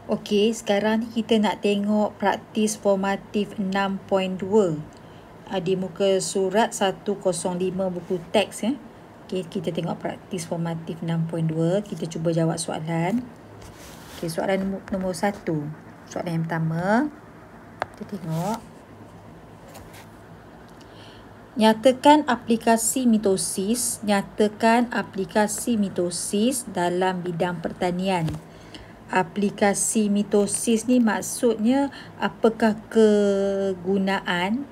Okey, sekarang ni kita nak tengok praktis formatif 6.2 di muka surat 105 buku teks ya. Okey, kita tengok praktis formatif 6.2. Kita cuba jawab soalan. Okey, soalan nombor 1. Soalan yang pertama. Kita tengok. Nyatakan aplikasi mitosis dalam bidang pertanian. Aplikasi mitosis ni maksudnya apakah kegunaan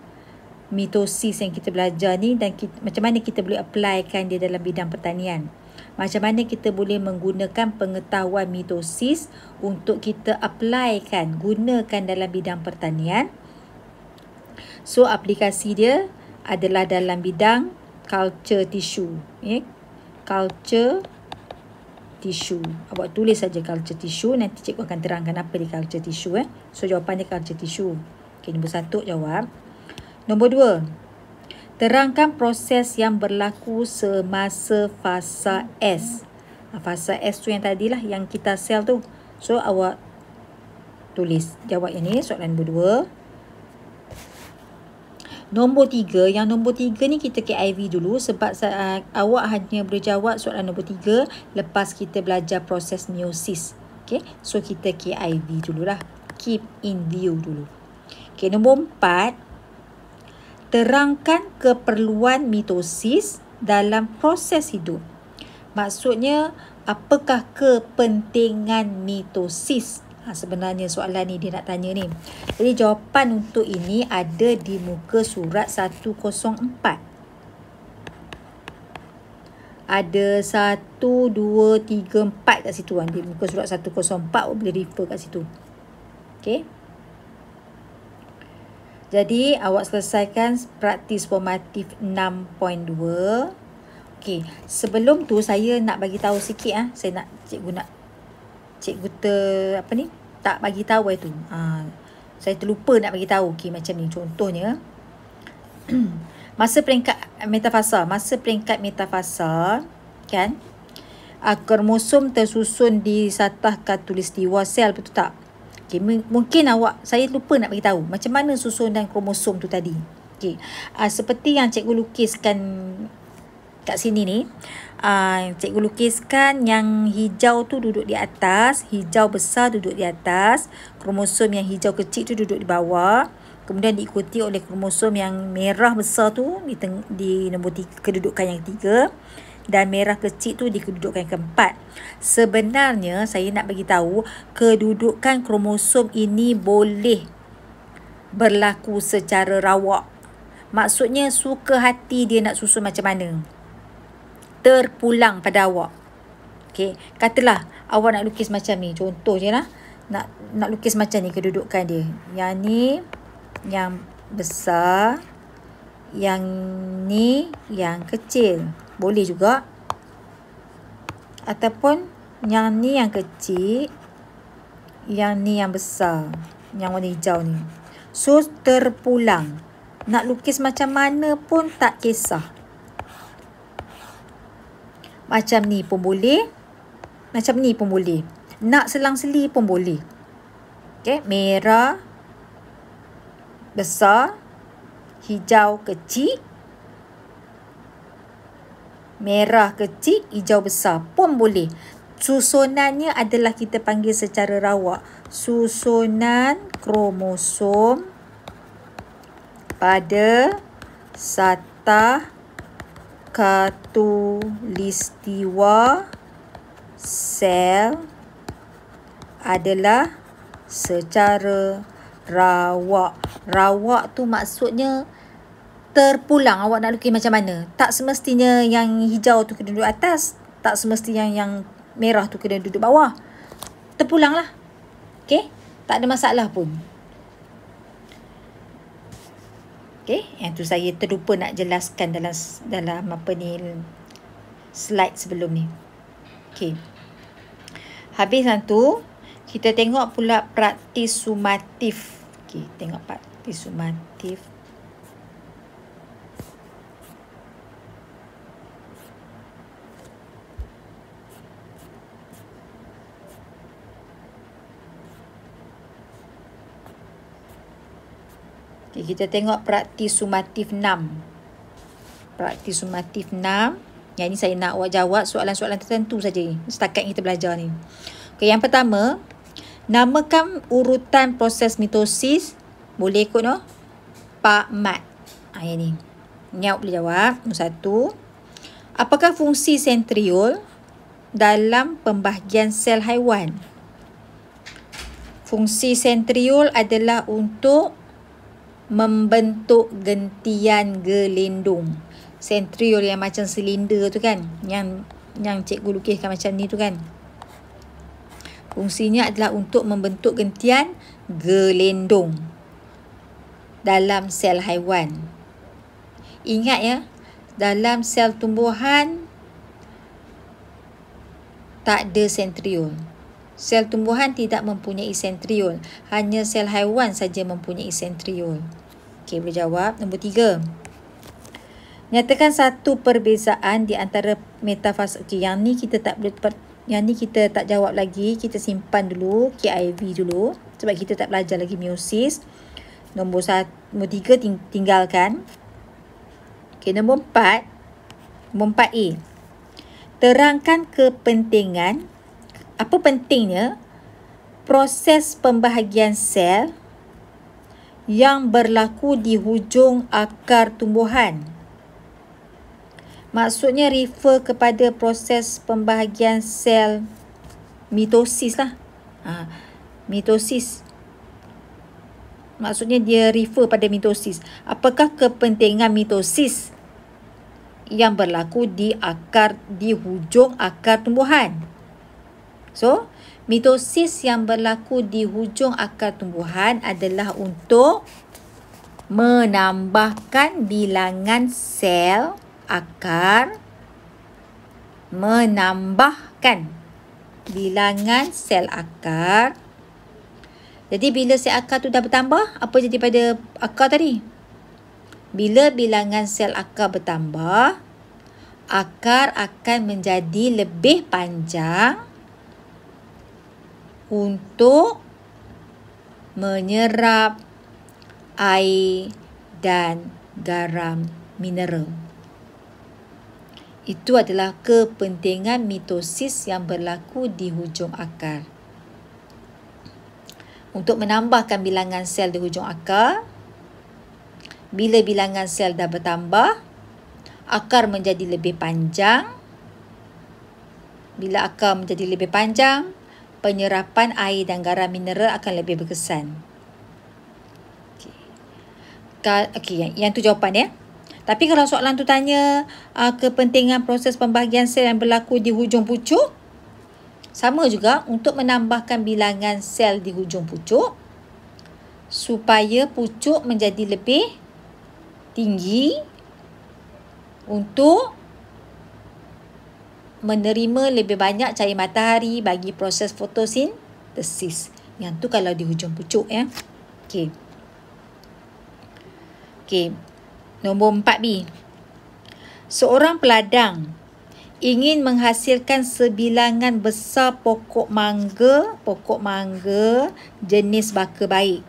mitosis yang kita belajar ni dan macam mana kita boleh applykan dia dalam bidang pertanian. Macam mana kita boleh menggunakan pengetahuan mitosis untuk kita applykan, gunakan dalam bidang pertanian. So aplikasi dia adalah dalam bidang culture tissue. Culture tissue. Awak tulis saja culture tissue. Nanti cikgu akan terangkan apa di culture tissue. So jawapan dia culture tissue. Okey, nombor 1 jawab. Nombor 2. Terangkan proses yang berlaku semasa fasa S. Fasa S tu yang tadilah yang kita sel tu. So awak tulis jawab yang ni, soalan nombor 2. Nombor 3, yang nombor 3 ni kita KIV dulu sebab awak hanya boleh jawab soalan nombor 3 lepas kita belajar proses meiosis. Okay, so kita KIV dululah. Keep in view dulu. Okay, nombor 4. Terangkan keperluan mitosis dalam proses hidup. Maksudnya, apakah kepentingan mitosis? Sebenarnya soalan ni dia nak tanya ni. Jadi jawapan untuk ini ada di muka surat 104. Ada 1, 2, 3, 4 kat situ kan. Di muka surat 104 boleh refer kat situ. Okey. Jadi awak selesaikan praktis formatif 6.2. Okey, sebelum tu saya nak bagi tahu sikit Saya nak cikgu tak bagi tahu itu. Saya terlupa nak bagi tahu. Okey, macam ni contohnya. Masa peringkat metafasa kan, kromosom tersusun di satah khatulistiwa sel, betul tak? Okey, mungkin saya lupa nak bagi tahu macam mana susunan kromosom tu tadi. Okey, seperti yang cikgu lukiskan kat sini ni. Cikgu lukiskan yang hijau tu duduk di atas, hijau besar duduk di atas, kromosom yang hijau kecil tu duduk di bawah, kemudian diikuti oleh kromosom yang merah besar tu di nombor 3, kedudukan yang 3, dan merah kecil tu di kedudukan yang keempat. Sebenarnya saya nak bagi tahu kedudukan kromosom ini boleh berlaku secara rawak. Maksudnya suka hati dia nak susun macam mana, terpulang pada awak. Okey, katalah awak nak lukis macam ni, contoh je lah. Nak lukis macam ni kedudukan dia. Yang ni yang besar, yang ni yang kecil. Boleh juga. Ataupun yang ni yang kecil, yang ni yang besar, yang warna hijau ni. So terpulang. Nak lukis macam mana pun tak kisah. Macam ni pun boleh. Macam ni pun boleh. Nak selang-seli pun boleh. Okay. Merah besar, hijau kecil, merah kecil, hijau besar pun boleh. Susunannya adalah kita panggil secara rawak. Susunan kromosom pada satah khatulistiwa sel adalah secara rawak. Rawak tu maksudnya terpulang. Awak nak lukis macam mana? Tak semestinya yang hijau tu kena duduk atas, tak semestinya yang merah tu kena duduk bawah. Terpulang lah. Okey? Tak ada masalah pun. Okey, yang tu saya terlupa nak jelaskan dalam slide sebelum ni. Okey. Habis tu, kita tengok pula praktis sumatif. Okey, tengok praktis sumatif. Okay, kita tengok praktis sumatif 6. Praktis sumatif 6. Yang ni saya nak awak jawab soalan-soalan tertentu saja setakat kita belajar ni. Okay, yang pertama, namakan urutan proses mitosis. Boleh ikut no? Pak Mat. Yang ni. Ni awak boleh jawab. Nombor 1. Apakah fungsi sentriol dalam pembahagian sel haiwan? Fungsi sentriol adalah untuk membentuk gentian gelindung. Sentriol yang macam silinder tu kan, yang cikgu lukiskan macam ni tu kan. Fungsinya adalah untuk membentuk gentian gelindung dalam sel haiwan. Ingat ya, dalam sel tumbuhan tak ada sentriol. Sel tumbuhan tidak mempunyai sentriol. Hanya sel haiwan saja mempunyai sentriol. Okey, boleh jawab. Nombor 3. Nyatakan satu perbezaan di antara metafase. Okey, yang ni kita tak boleh jawab lagi. Kita simpan dulu KIV dulu sebab kita tak belajar lagi meiosis. Nombor 3 tinggalkan. Okey, nombor 4. Nombor 4A. Terangkan kepentingan. Apa pentingnya proses pembahagian sel yang berlaku di hujung akar tumbuhan? Maksudnya refer kepada proses pembahagian sel mitosis lah. Mitosis. Maksudnya dia refer pada mitosis. Apakah kepentingan mitosis yang berlaku di hujung akar tumbuhan? So, mitosis yang berlaku di hujung akar tumbuhan adalah untuk menambahkan bilangan sel akar. Menambahkan bilangan sel akar. Jadi, bila sel akar tu dah bertambah, apa jadi pada akar tadi? Bila bilangan sel akar bertambah, akar akan menjadi lebih panjang untuk menyerap air dan garam mineral. Itu adalah kepentingan mitosis yang berlaku di hujung akar. Untuk menambahkan bilangan sel di hujung akar, bila bilangan sel dah bertambah, akar menjadi lebih panjang. Bila akar menjadi lebih panjang, penyerapan air dan garam mineral akan lebih berkesan. Okey, yang tu jawapan ya. Tapi kalau soalan tu tanya kepentingan proses pembahagian sel yang berlaku di hujung pucuk, sama juga untuk menambahkan bilangan sel di hujung pucuk supaya pucuk menjadi lebih tinggi untuk menerima lebih banyak cahaya matahari bagi proses fotosintesis. Yang tu kalau di hujung pucuk ya. Okey. Nombor 4B. Seorang peladang ingin menghasilkan sebilangan besar pokok mangga jenis baka baik.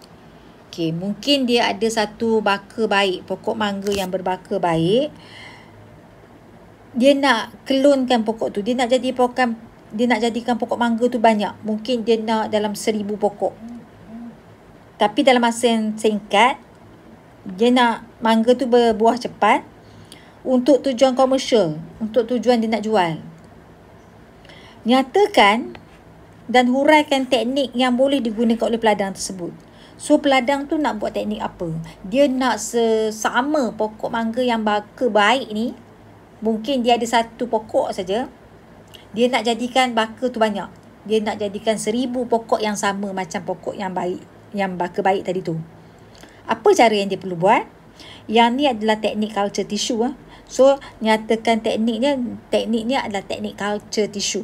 Okey, mungkin dia ada satu baka baik, pokok mangga yang berbaka baik. Dia nak klonkan pokok tu. Dia nak jadikan pokok mangga tu banyak. Mungkin dia nak dalam 1000 pokok. Tapi dalam masa yang singkat, dia nak mangga tu berbuah cepat untuk tujuan komersial, untuk tujuan dia nak jual. Nyatakan dan huraikan teknik yang boleh digunakan oleh peladang tersebut. So, peladang tu nak buat teknik apa? Dia nak sesama pokok mangga yang baka baik ni. Mungkin dia ada satu pokok saja. Dia nak jadikan baka tu banyak. Dia nak jadikan 1000 pokok yang sama macam pokok yang baik, yang baka baik tadi tu. Apa cara yang dia perlu buat? Yang ni adalah teknik culture tissue. So, nyatakan tekniknya adalah teknik culture tissue.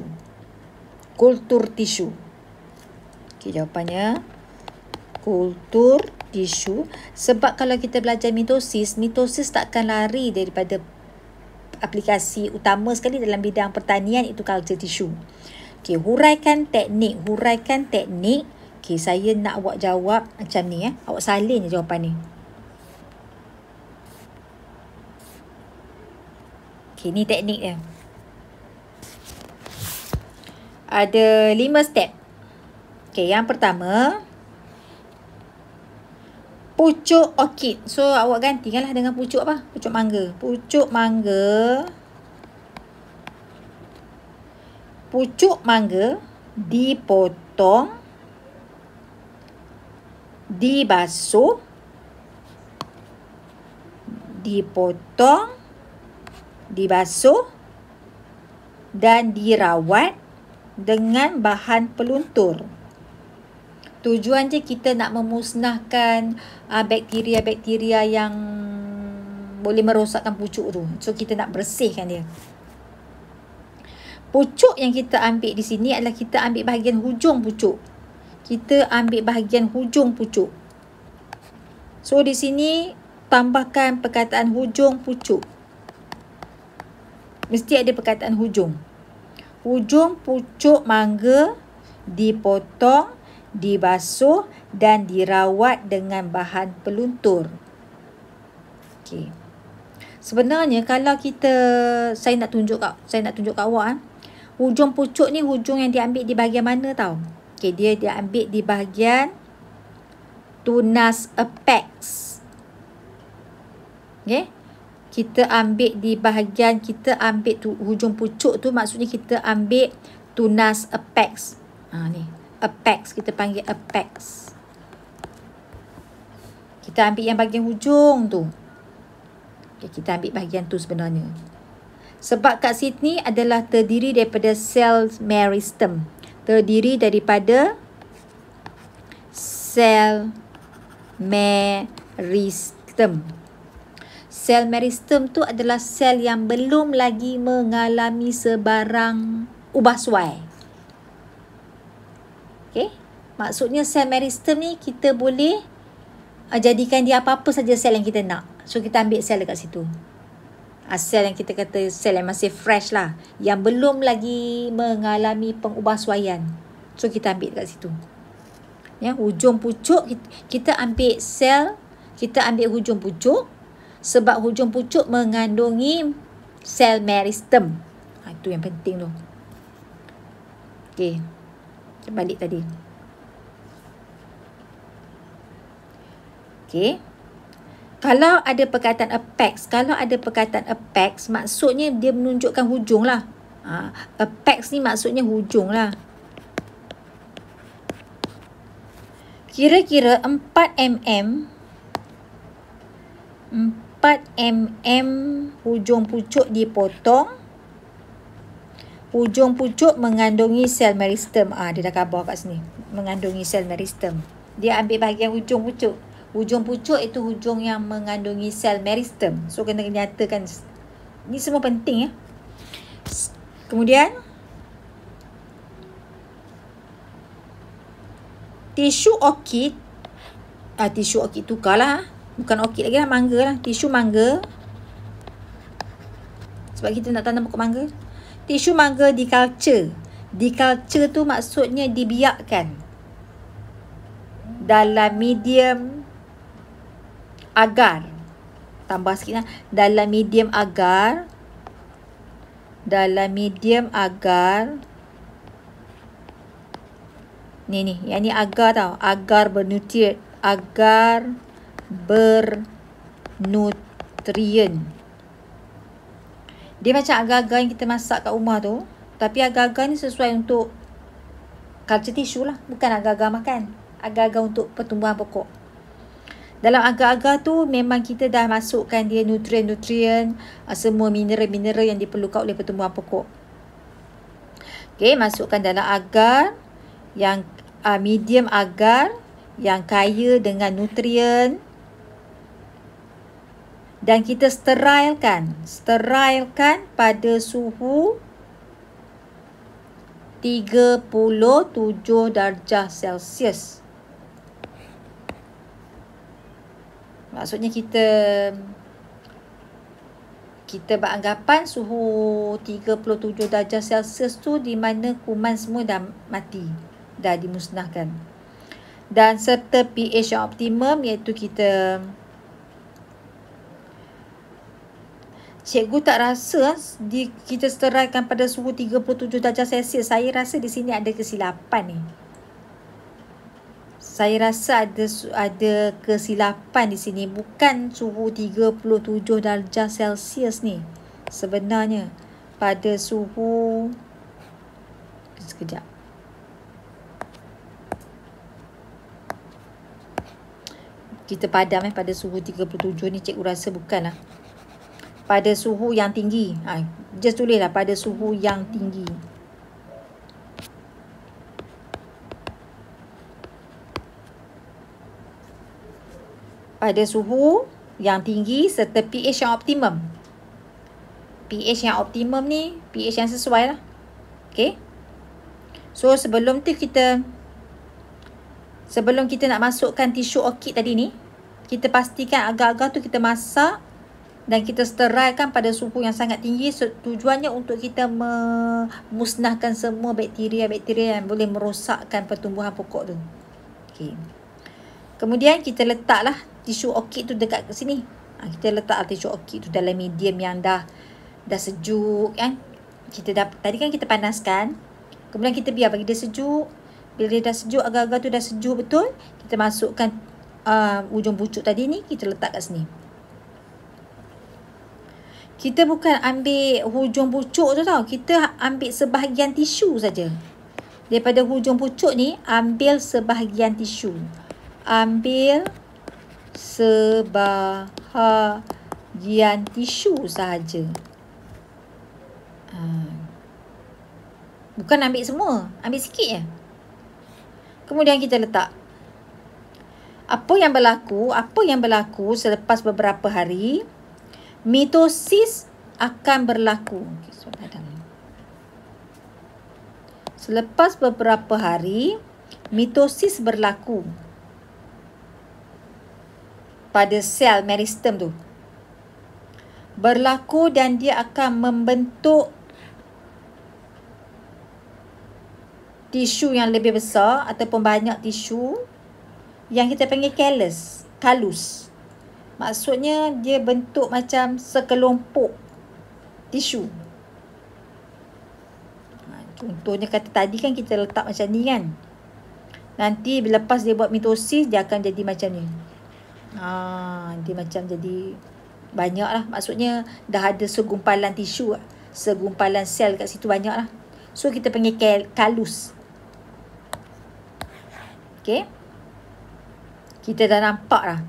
Kultur tisu. Okey, jawapannya kultur tisu. Sebab kalau kita belajar mitosis takkan lari daripada aplikasi utama sekali dalam bidang pertanian, itu culture tissue. Okey, huraikan teknik. Okey, saya nak awak jawab macam ni ya. Awak salin je jawapan ni. Okay, ni teknik dia. Ada 5 step. Okay, yang pertama, pucuk orchid. So, awak gantikanlah dengan pucuk apa? Pucuk mangga. Pucuk mangga. Pucuk mangga dipotong, dibasuh, dipotong, dibasuh dan dirawat dengan bahan peluntur. Tujuan je kita nak memusnahkan bakteria-bakteria yang boleh merosakkan pucuk tu. So kita nak bersihkan dia. Pucuk yang kita ambil di sini adalah kita ambil bahagian hujung pucuk. Kita ambil bahagian hujung pucuk. So di sini tambahkan perkataan hujung pucuk. Mesti ada perkataan hujung. Hujung pucuk mangga dipotong, dibasuh dan dirawat dengan bahan peluntur. Okey. Sebenarnya kalau saya nak tunjuk kat awak, hujung pucuk ni hujung yang diambil di bahagian mana tau? Okey, dia diambil di bahagian tunas apex. Okey. Kita ambil di bahagian, hujung pucuk tu maksudnya kita ambil tunas apex. Ni. Apex, kita panggil apex. Kita ambil yang bahagian hujung tu. Okay, kita ambil bahagian tu sebenarnya. Sebab kat sini adalah terdiri daripada sel meristem. Terdiri daripada sel meristem. Sel meristem tu adalah sel yang belum lagi mengalami sebarang ubah suai. Okay? Maksudnya sel meristem ni kita boleh jadikan dia apa-apa saja sel yang kita nak. So kita ambil sel dekat situ. Sel yang kita kata sel yang masih fresh lah. Yang belum lagi mengalami pengubahsuaian. So kita ambil dekat situ. Ya, hujung pucuk kita ambil sel, kita ambil hujung pucuk. Sebab hujung pucuk mengandungi sel meristem. Itu yang penting tu. Okey. Kita balik tadi. Okey. Kalau ada perkataan apex, maksudnya dia menunjukkan hujung lah. Apex ni maksudnya hujung lah. Kira-kira 4 mm hujung pucuk dipotong. Hujung pucuk mengandungi sel meristem. Dia dah khabar kat sini. Mengandungi sel meristem. Dia ambil bahagian hujung pucuk. Hujung pucuk itu hujung yang mengandungi sel meristem. So kena nyatakan. Ini semua penting ya. Kemudian tisu orchid. Tisu orchid tukarlah. Bukan orchid lagi lah, mangga lah. Tisu mangga. Sebab kita nak tanam pokok mangga. Tisu mangga diculture. Diculture tu maksudnya dibiakkan dalam medium agar. Tambah sikit lah. Dalam medium agar. Ni. Yang ni agar tau. Agar bernutrien. Dia macam agar-agar yang kita masak kat rumah tu. Tapi agar-agar ni sesuai untuk culture tisu lah. Bukan agar-agar makan. Agar-agar untuk pertumbuhan pokok. Dalam agar-agar tu memang kita dah masukkan dia nutrien-nutrien, semua mineral-mineral yang diperlukan oleh pertumbuhan pokok. Okey, masukkan dalam agar yang medium agar yang kaya dengan nutrien. Dan kita sterilkan pada suhu 37 darjah Celsius. Maksudnya kita beranggapan suhu 37 darjah Celsius tu di mana kuman semua dah mati, dah dimusnahkan. Dan serta pH yang optimum, iaitu kita Cikgu tak rasa kita seteraikan pada suhu 37 darjah Celsius. Saya rasa di sini ada kesilapan ni. Saya rasa ada kesilapan di sini. Bukan suhu 37 darjah Celsius ni. Sebenarnya pada suhu, sekejap. Kita padam pada suhu 37 ni, cikgu rasa bukanlah. Pada suhu yang tinggi. Just tulislah pada suhu yang tinggi. Pada suhu yang tinggi serta pH yang optimum. pH yang optimum ni, pH yang sesuai lah. Okay. So sebelum kita nak masukkan tisu orkid tadi ni, kita pastikan agar-agar tu kita masak dan kita sterilkan pada suhu yang sangat tinggi. Tujuannya untuk kita memusnahkan semua bakteria-bakteria yang boleh merosakkan pertumbuhan pokok tu. Okay. Kemudian kita letaklah tisu orkid tu dekat sini. Kita letak tisu orkid tu dalam medium yang dah sejuk kan. Tadi kan kita panaskan. Kemudian kita biar bagi dia sejuk. Bila dia dah sejuk, agar-agar tu dah sejuk betul, kita masukkan ujung pucuk tadi ni, kita letak kat sini. Kita bukan ambil hujung pucuk tu tau. Kita ambil sebahagian tisu saja. Daripada hujung pucuk ni, ambil sebahagian tisu. Ambil sebahagian tisu sahaja. Bukan ambil semua. Ambil sikit je. Kemudian kita letak. Apa yang berlaku selepas beberapa hari, mitosis akan berlaku. Selepas beberapa hari, mitosis berlaku pada sel meristem tu. Berlaku dan dia akan membentuk tisu yang lebih besar ataupun banyak tisu yang kita panggil kalus. Maksudnya dia bentuk macam sekelompok tisu. Contohnya kata tadi kan kita letak macam ni kan. Nanti lepas dia buat mitosis, dia akan jadi macam ni. Dia macam jadi banyak lah. Maksudnya dah ada segumpalan tisu, segumpalan sel kat situ banyak lah. So kita panggil kalus. Okay. Kita dah nampak lah.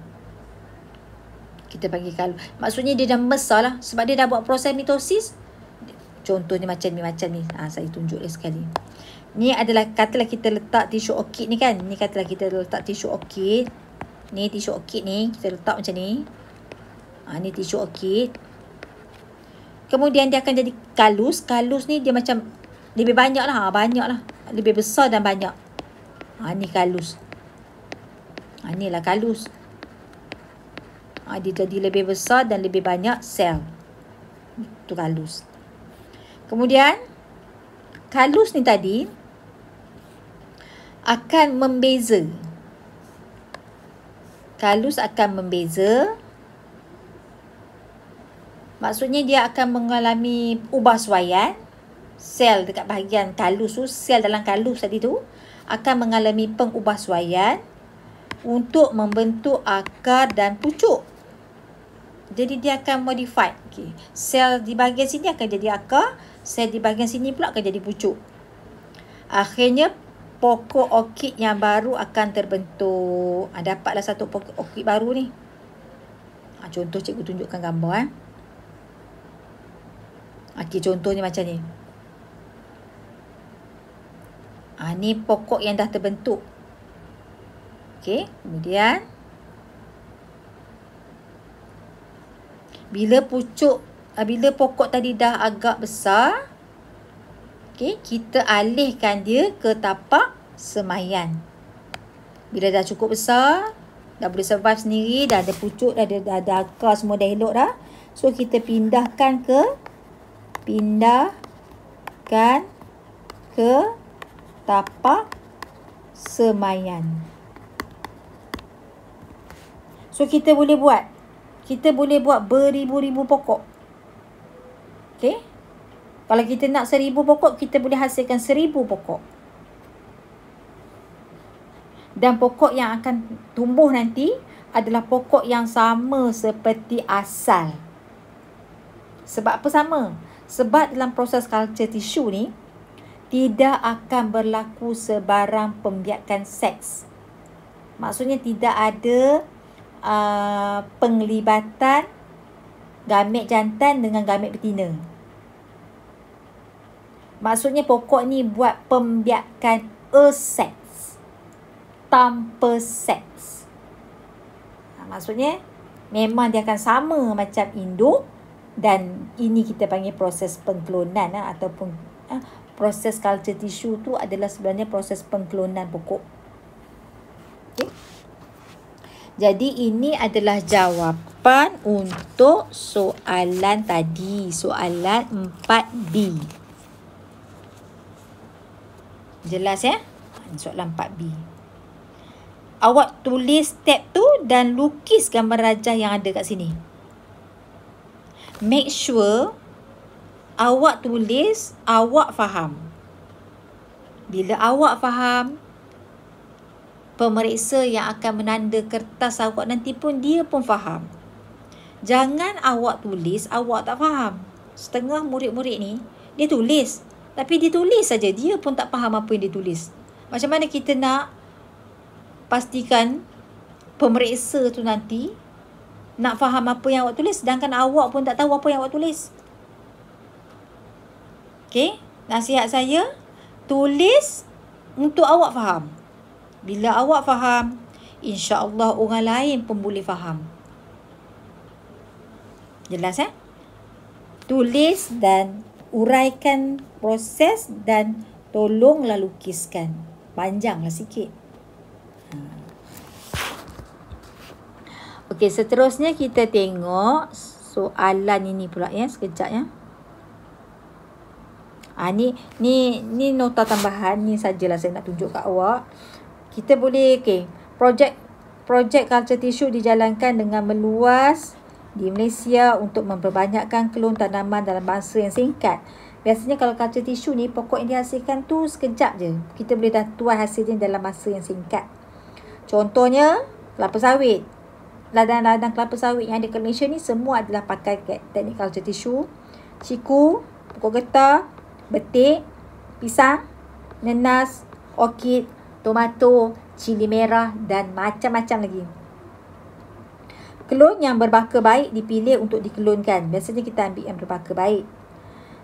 Kita panggil kalus. Maksudnya dia dah membesar lah. Sebab dia dah buat proses mitosis. Contohnya macam ni. Saya tunjuk sekali. Ni adalah, katalah kita letak tisu orkid ni kan. Ni katalah kita letak tisu orkid. Ni tisu orkid ni. Kita letak macam ni. Ni tisu orkid. Kemudian dia akan jadi kalus. Kalus ni dia macam lebih banyak lah. Lebih besar dan banyak. Ni kalus. Ni lah kalus. Dia jadi lebih besar dan lebih banyak sel. Itu kalus. Kemudian kalus ni tadi akan membeza. Kalus akan membeza. Maksudnya dia akan mengalami ubahsuaian. Sel dekat bahagian kalus tu, sel dalam kalus tadi tu akan mengalami pengubahsuaian untuk membentuk akar dan pucuk. Jadi dia akan modified. Okay. Sel di bahagian sini akan jadi akar, sel di bahagian sini pula akan jadi pucuk. Akhirnya pokok orkid yang baru akan terbentuk. Dapatlah satu pokok orkid baru ni. Contoh cikgu tunjukkan gambar. Okey, contohnya macam ni. Ni pokok yang dah terbentuk. Okey, kemudian bila pokok tadi dah agak besar, okey, kita alihkan dia ke tapak semaian. Bila dah cukup besar, dah boleh survive sendiri, dah ada pucuk, dah ada akar, semua dah elok dah. So kita pindahkan ke tapak semaian. So kita boleh buat beribu-ribu pokok. Okey. Kalau kita nak 1000 pokok, kita boleh hasilkan 1000 pokok. Dan pokok yang akan tumbuh nanti adalah pokok yang sama seperti asal. Sebab apa sama? Sebab dalam proses culture tissue ni, tidak akan berlaku sebarang pembiakan seks. Maksudnya tidak ada penglibatan gamet jantan dengan gamet betina. Maksudnya pokok ni buat pembiakan aseks, tanpa seks. Maksudnya memang dia akan sama macam induk, dan ini kita panggil proses pengklonan ataupun proses culture tissue tu adalah sebenarnya proses pengklonan pokok. Okay. Jadi ini adalah jawapan untuk soalan tadi, soalan 4B. Jelas ya? Soalan 4B. Awak tulis step tu dan lukis gambar rajah yang ada kat sini. Make sure awak tulis, awak faham. Bila awak faham, pemeriksa yang akan menanda kertas awak nanti pun dia pun faham. Jangan awak tulis, awak tak faham. Setengah murid-murid ni, dia tulis. Tapi dia tulis saja, dia pun tak faham apa yang dia tulis. Macam mana kita nak pastikan pemeriksa tu nanti nak faham apa yang awak tulis, sedangkan awak pun tak tahu apa yang awak tulis. Okey, nasihat saya, tulis untuk awak faham. Bila awak faham, insya-Allah orang lain pun boleh faham. Jelas ya? Tulis dan uraikan proses dan tolonglah lukiskan. Panjanglah sikit. Okey, seterusnya kita tengok soalan ini pula ya, sekejap ya. Ni nota tambahan, ni sajalah saya nak tunjuk kat awak. Kita boleh, okey, projek culture tissue dijalankan dengan meluas di Malaysia untuk memperbanyakkan klon tanaman dalam masa yang singkat. Biasanya kalau culture tissue ni, pokok yang dihasilkan tu sekejap je. Kita boleh dah tuai hasilnya dalam masa yang singkat. Contohnya, kelapa sawit. Ladang-ladang kelapa sawit yang ada kat Malaysia ni semua adalah pakai teknik culture tissue. Ciku, pokok getah, betik, pisang, nenas, orkid, tomato, cili merah dan macam-macam lagi. Klon yang berbaka baik dipilih untuk dikelonkan. Biasanya kita ambil yang berbaka baik.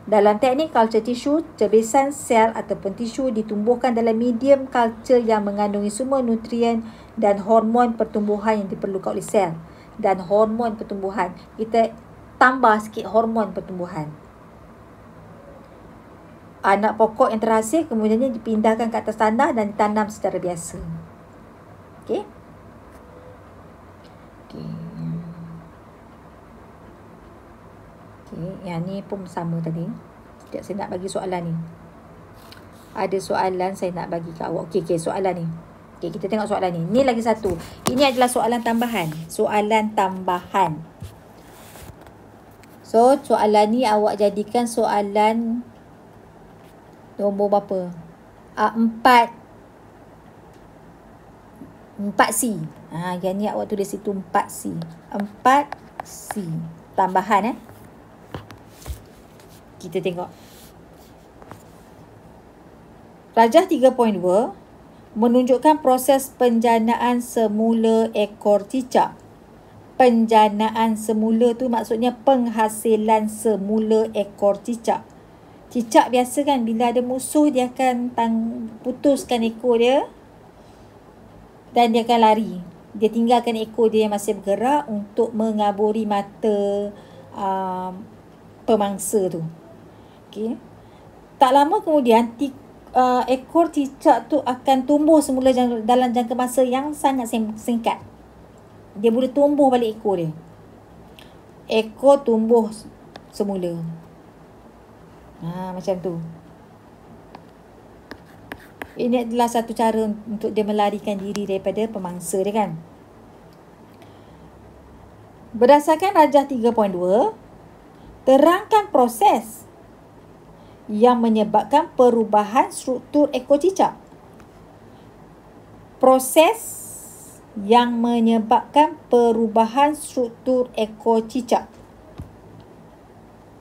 Dalam teknik culture tissue, cebisan sel ataupun tisu ditumbuhkan dalam medium culture yang mengandungi semua nutrien dan hormon pertumbuhan yang diperlukan oleh sel. Dan hormon pertumbuhan, kita tambah sikit hormon pertumbuhan. Anak pokok yang terhasil kemudiannya dipindahkan ke atas tanah dan ditanam secara biasa. Okey. Okey. Okey, yang ni pun sama tadi. Sekejap saya nak bagi soalan ni. Ada soalan saya nak bagi kat awak. Okey, soalan ni. Okey, kita tengok soalan ni. Ni lagi satu. Ini adalah soalan tambahan. Soalan tambahan. So, soalan ni awak jadikan soalan nombor berapa? 4C. Yang ni awak tulis itu 4C. 4C. Tambahan Kita tengok. Rajah 3.2 menunjukkan proses penjanaan semula ekor cicak. Penjanaan semula tu maksudnya penghasilan semula ekor cicak. Cicak biasa kan bila ada musuh dia akan putuskan ekor dia dan dia akan lari. Dia tinggalkan ekor dia yang masih bergerak untuk mengaburi mata pemangsa tu. Okay. Tak lama kemudian ekor cicak tu akan tumbuh semula dalam jangka masa yang sangat singkat. Dia boleh tumbuh balik ekor dia. Ekor tumbuh semula. Macam tu. Ini adalah satu cara untuk dia melarikan diri daripada pemangsa dia kan. Berdasarkan Rajah 3.2, Terangkan proses yang menyebabkan perubahan struktur ekor cicak. Proses yang menyebabkan perubahan struktur ekor cicak.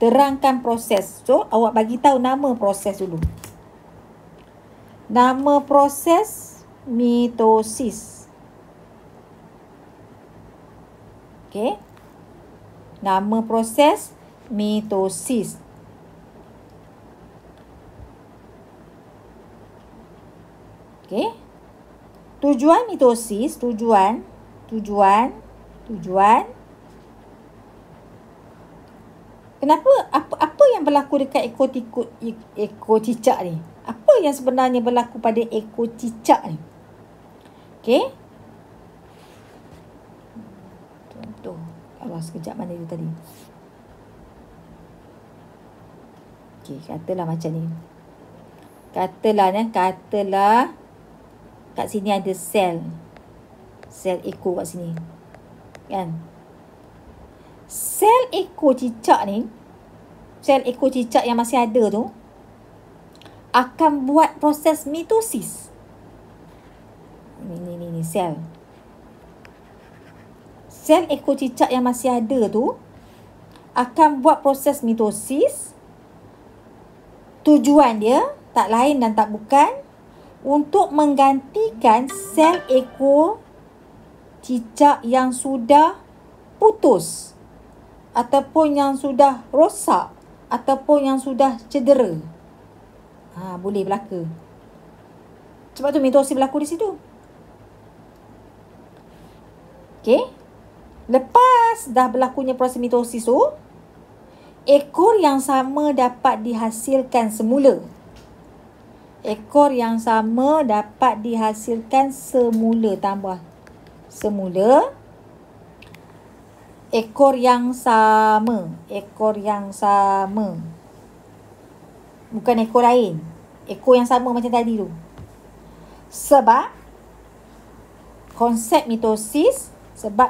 Terangkan proses. So, awak bagi tahu nama proses dulu. Nama proses mitosis. Okey. Nama proses mitosis. Okey. Tujuan mitosis, tujuan. Kenapa apa yang berlaku dekat ekor cicak ni? Apa yang sebenarnya berlaku pada ekor cicak ni? Okey. Contoh. Allah, sekejap mana dia tadi? Okey, katalah macam ni. Katalah kat sini ada sel ekor kat sini. Kan? Sel ekor cicak ni, sel ekor cicak yang masih ada tu akan buat proses mitosis. Ni sel. Sel ekor cicak yang masih ada tu akan buat proses mitosis. Tujuan dia tak lain dan tak bukan untuk menggantikan sel ekor cicak yang sudah putus ataupun yang sudah rosak ataupun yang sudah cedera. Boleh berlaku. Sebab tu mitosis berlaku di situ. Okey. Lepas dah berlakunya proses mitosis tu, ekor yang sama dapat dihasilkan semula. Ekor yang sama dapat dihasilkan semula. Tambah semula. Ekor yang sama. Bukan ekor lain. Ekor yang sama macam tadi tu. Sebab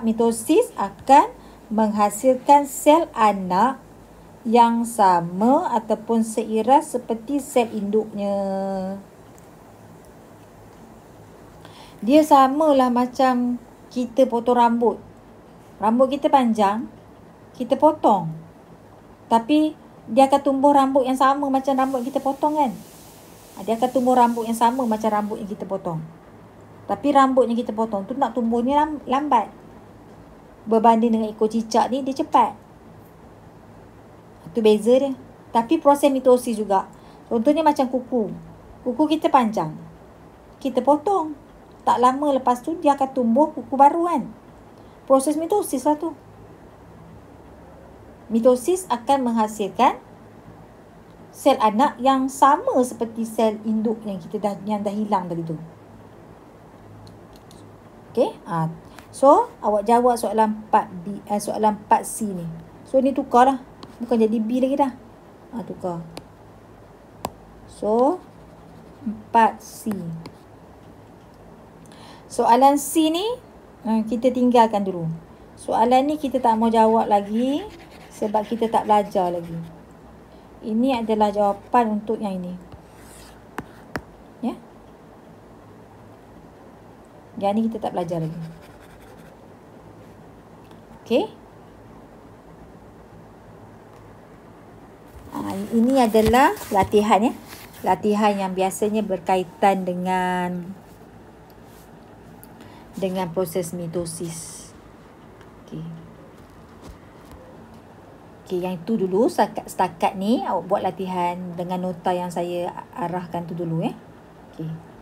mitosis akan menghasilkan sel anak yang sama ataupun seiras seperti sel induknya. Dia samalah macam kita potong rambut. Rambut kita panjang, kita potong. Tapi dia akan tumbuh rambut yang sama macam rambut kita potong kan? Dia akan tumbuh rambut yang sama macam rambut yang kita potong. Tapi rambut yang kita potong tu nak tumbuhnya lambat. Berbanding dengan ekor cicak ni, dia cepat. Itu beza dia. Tapi proses mitosis juga. Contohnya macam kuku. Kuku kita panjang. Kita potong. Tak lama lepas tu dia akan tumbuh kuku baru kan. Proses mitosis lah tu. Mitosis akan menghasilkan sel anak yang sama seperti sel induk yang dah hilang tadi tu. Okey. So, awak jawab soalan 4B, soalan 4C ni. So, ni tukar lah. Bukan jadi B lagi dah. Tukar. So, 4C. Soalan C ni, kita tinggalkan dulu. Soalan ni kita tak mau jawab lagi sebab kita tak belajar lagi. Ini adalah jawapan untuk yang ini. Ya. Yang ni kita tak belajar lagi. Okey. Ini adalah latihan ya. Latihan yang biasanya berkaitan dengan proses mitosis. Okey. Okey, yang itu dulu setakat ni awak buat latihan dengan nota yang saya arahkan tu dulu ya. Okey.